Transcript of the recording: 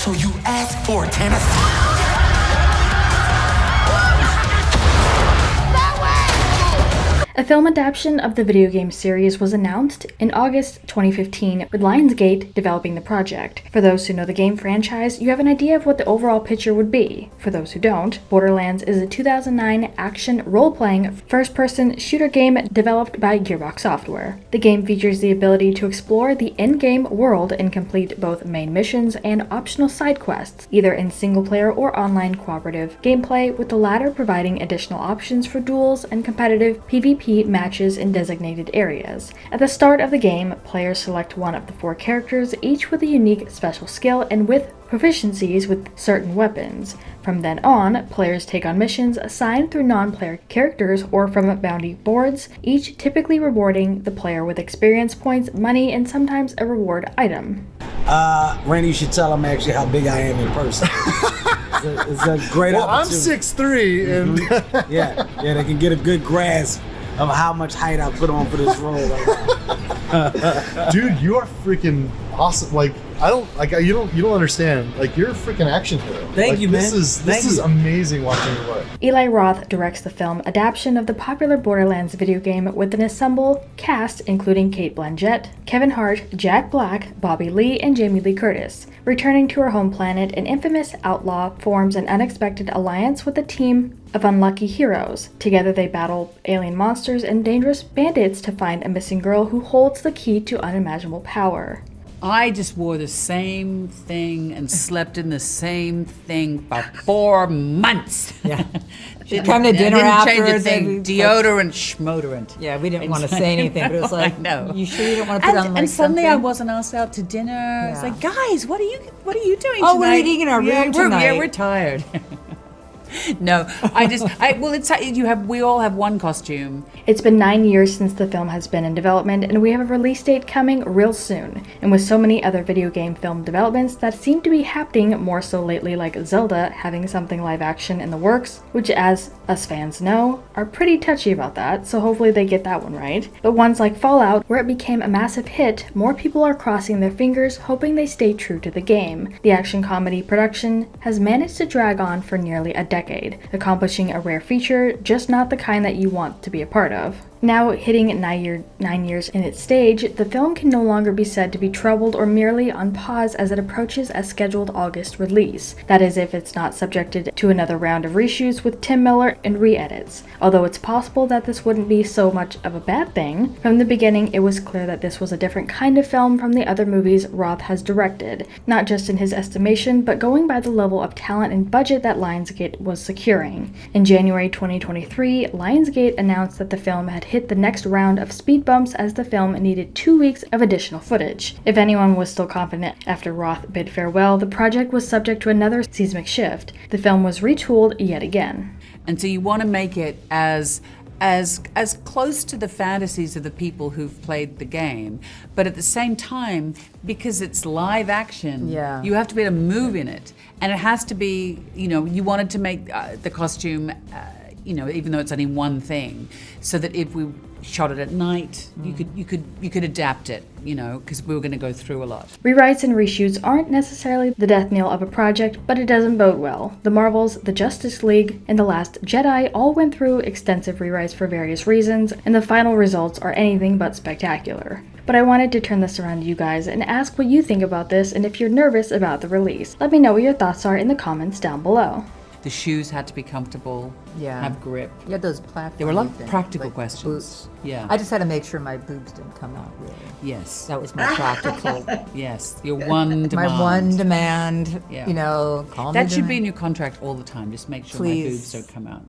So you asked for tennis? A film adaptation of the video game series was announced in August 2015, with Lionsgate developing the project. For those who know the game franchise, you have an idea of what the overall picture would be. For those who don't, Borderlands is a 2009 action role-playing first-person shooter game developed by Gearbox Software. The game features the ability to explore the in-game world and complete both main missions and optional side quests, either in single-player or online cooperative gameplay, with the latter providing additional options for duels and competitive PvP matches in designated areas. At the start of the game, players select one of the 4 characters, each with a unique special skill and with proficiencies with certain weapons. From then on, players take on missions assigned through non-player characters or from bounty boards, each typically rewarding the player with experience points, money, and sometimes a reward item. Randy, you should tell them actually how big I am in person. It's a great opportunity. I'm 6'3", and yeah, they can get a good grasp of how much height I put on for this role right now. dude, you are freaking awesome. Like, you don't understand. Like, you're a freaking action hero. Thank you, man. This is amazing watching you work. Eli Roth directs the film adaptation of the popular Borderlands video game with an ensemble cast including Cate Blanchett, Kevin Hart, Jack Black, Bobby Lee, and Jamie Lee Curtis. Returning to her home planet, an infamous outlaw forms an unexpected alliance with a team of unlucky heroes. Together they battle alien monsters and dangerous bandits to find a missing girl who holds the key to unimaginable power. I just wore the same thing and slept in the same thing for 4 months. Yeah. She'd come to dinner afterwards. Deodorant, schmodorant. Yeah, we didn't want to say anything, but it was like, no. You sure you don't want to put on like and suddenly something? I wasn't asked out to dinner. It's like, guys, what are you doing tonight? Oh, we're eating in our room tonight. We're tired. No, we all have one costume. It's been 9 years since the film has been in development, and we have a release date coming real soon. And with so many other video game film developments that seem to be happening more so lately, like Zelda having something live action in the works, which as us fans know, are pretty touchy about that, so hopefully they get that one right. But ones like Fallout, where it became a massive hit, more people are crossing their fingers hoping they stay true to the game. The action comedy production has managed to drag on for nearly a decade, accomplishing a rare feature, just not the kind that you want to be a part of. Now hitting 9 years in its stage, the film can no longer be said to be troubled or merely on pause as it approaches a scheduled August release. That is, if it's not subjected to another round of reshoots with Tim Miller and re-edits. Although it's possible that this wouldn't be so much of a bad thing, from the beginning it was clear that this was a different kind of film from the other movies Roth has directed, not just in his estimation, but going by the level of talent and budget that Lionsgate was securing. In January 2023, Lionsgate announced that the film had hit the next round of speed bumps as the film needed 2 weeks of additional footage. If anyone was still confident after Roth bid farewell, the project was subject to another seismic shift. The film was retooled yet again. And so you want to make it as close to the fantasies of the people who've played the game, but at the same time, because it's live action, you have to be able to move in it, and it has to be, you wanted to make the costume, even though it's only one thing, so that if we shot it at night, you could adapt it, because we were going to go through a lot. Rewrites and reshoots aren't necessarily the death knell of a project, but it doesn't bode well. The Marvels, the Justice League, and The Last Jedi all went through extensive rewrites for various reasons, and the final results are anything but spectacular. But I wanted to turn this around to you guys and ask what you think about this, and if you're nervous about the release. Let me know what your thoughts are in the comments down below. The shoes had to be comfortable, have grip. You had those platforms. There were a lot of practical questions. Boots. Yeah. I just had to make sure my boobs didn't come out really. Yes. That was my practical. Yes. Your one demand. My one demand, Yeah. call me That should demand. be in your contract all the time. Just make sure my Please. boobs don't come out.